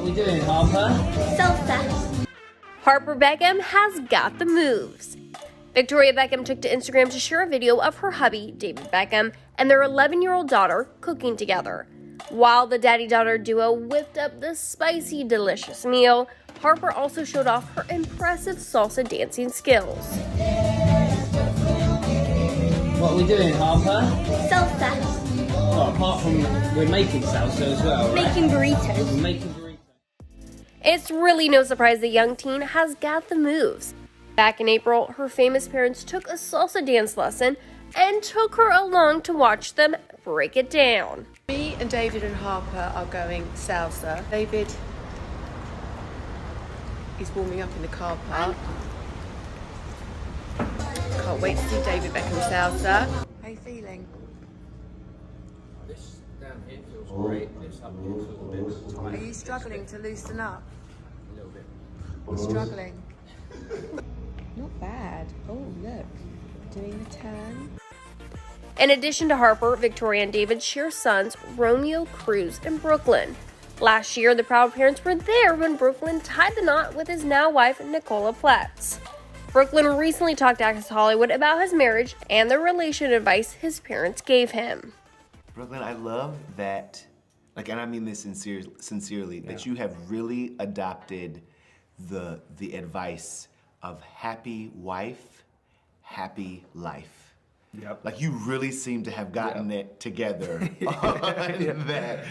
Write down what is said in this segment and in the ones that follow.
What are we doing, Harper? Salsa. Harper Beckham has got the moves. Victoria Beckham took to Instagram to share a video of her hubby, David Beckham, and their 11-year-old daughter cooking together. While the daddy-daughter duo whipped up the spicy, delicious meal, Harper also showed off her impressive salsa dancing skills. What are we doing, Harper? Salsa. Well, apart from we're making salsa as well, right? Making burritos. We're making burritos. It's really no surprise the young teen has got the moves. Back in April, her famous parents took a salsa dance lesson and took her along to watch them break it down. Me and David and Harper are going salsa. David is warming up in the car park. Can't wait to see David Beckham salsa. How are you feeling? This down here feels great. This up here feels a bit tight. Are you struggling to loosen up? A little bit. You're struggling. Not bad. Oh, look. Doing the turn. In addition to Harper, Victoria and David share sons Romeo, Cruz, and Brooklyn. Last year, the proud parents were there when Brooklyn tied the knot with his now wife, Nicola Platts. Brooklyn recently talked to Access Hollywood about his marriage and the relation advice his parents gave him. Brooklyn, I love that, and I mean this sincerely, that you have really adopted the advice of happy wife, happy life. Yep. Like you really seem to have gotten it together. That.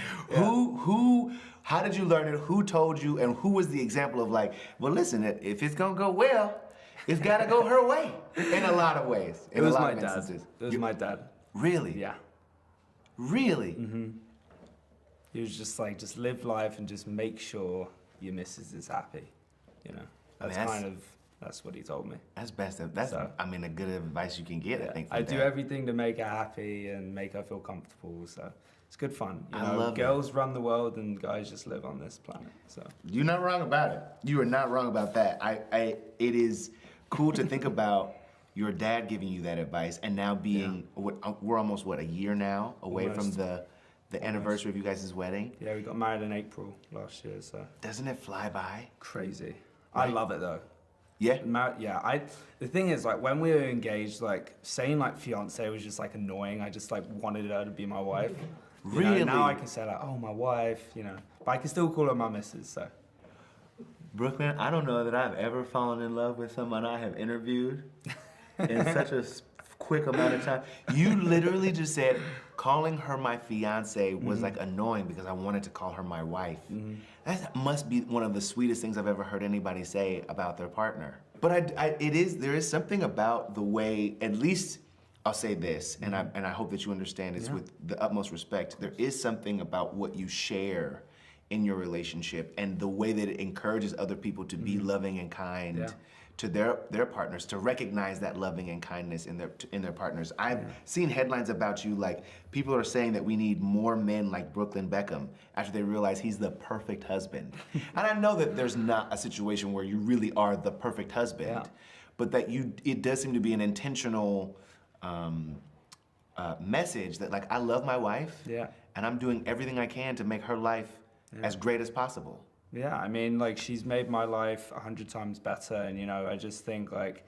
How did you learn it? Who told you? And who was the example of like, well, listen, if it's gonna go well, it's gotta go her way in a lot of ways. It was my dad. It was my dad. Really? Yeah. Really? Mm-hmm. He was just like, just live life and just make sure your missus is happy. You know, that's what he told me. That's best. That's, I mean, a good advice you can get, I think. I do everything to make her happy and make her feel comfortable, so it's good fun. You know, girls run the world and guys just live on this planet, so. You're not wrong about it. You are not wrong about that. It is cool to think about your dad giving you that advice and now being, we're almost, a year now away from the anniversary of you guys' wedding? Yeah, we got married in April last year, so. Doesn't it fly by? Crazy. Right. I love it though. Yeah? The thing is, like, when we were engaged, like, saying, like, fiance was just, like, annoying. I just, like, wanted her to be my wife. Really? You know, now I can say, like, oh, my wife, you know. But I can still call her my missus, so. Brooklyn, I don't know that I've ever fallen in love with someone I have interviewed in such a quick amount of time. You literally just said calling her my fiance was, like, annoying because I wanted to call her my wife. That must be one of the sweetest things I've ever heard anybody say about their partner. But there is something about the way, at least I'll say this, and I hope that you understand this with the utmost respect. There is something about what you share in your relationship and the way that it encourages other people to be loving and kind to their partners, to recognize that loving and kindness in their partners. I've seen headlines about you, like people are saying that we need more men like Brooklyn Beckham after they realize he's the perfect husband. And I know that there's not a situation where you really are the perfect husband, but that it does seem to be an intentional message that, like, I love my wife and I'm doing everything I can to make her life as great as possible. Yeah, I mean, like, she's made my life 100 times better, and, you know, I just think, like,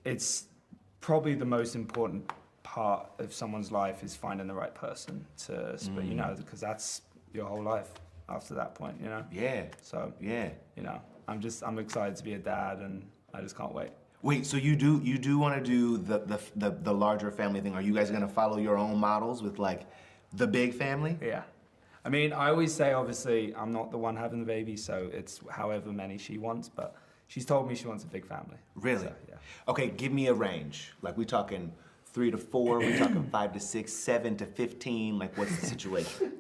it's probably the most important part of someone's life is finding the right person to, you know, because that's your whole life after that point, you know? Yeah. So, you know, I'm excited to be a dad, and I just can't wait. Wait, so you do want to do the larger family thing? Are you guys gonna follow your own models with, like, the big family? Yeah. I mean, I always say, obviously, I'm not the one having the baby, so it's however many she wants, but she's told me she wants a big family. Really? So, yeah. Okay, give me a range. Like, we talking 3 to 4, we talking 5 to 6, 7 to 15, like, what's the situation?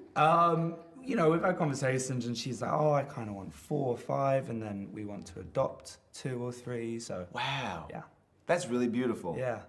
You know, we've had conversations, and she's like, oh, I kind of want 4 or 5, and then we want to adopt 2 or 3, so. Wow. Yeah. That's really beautiful. Yeah.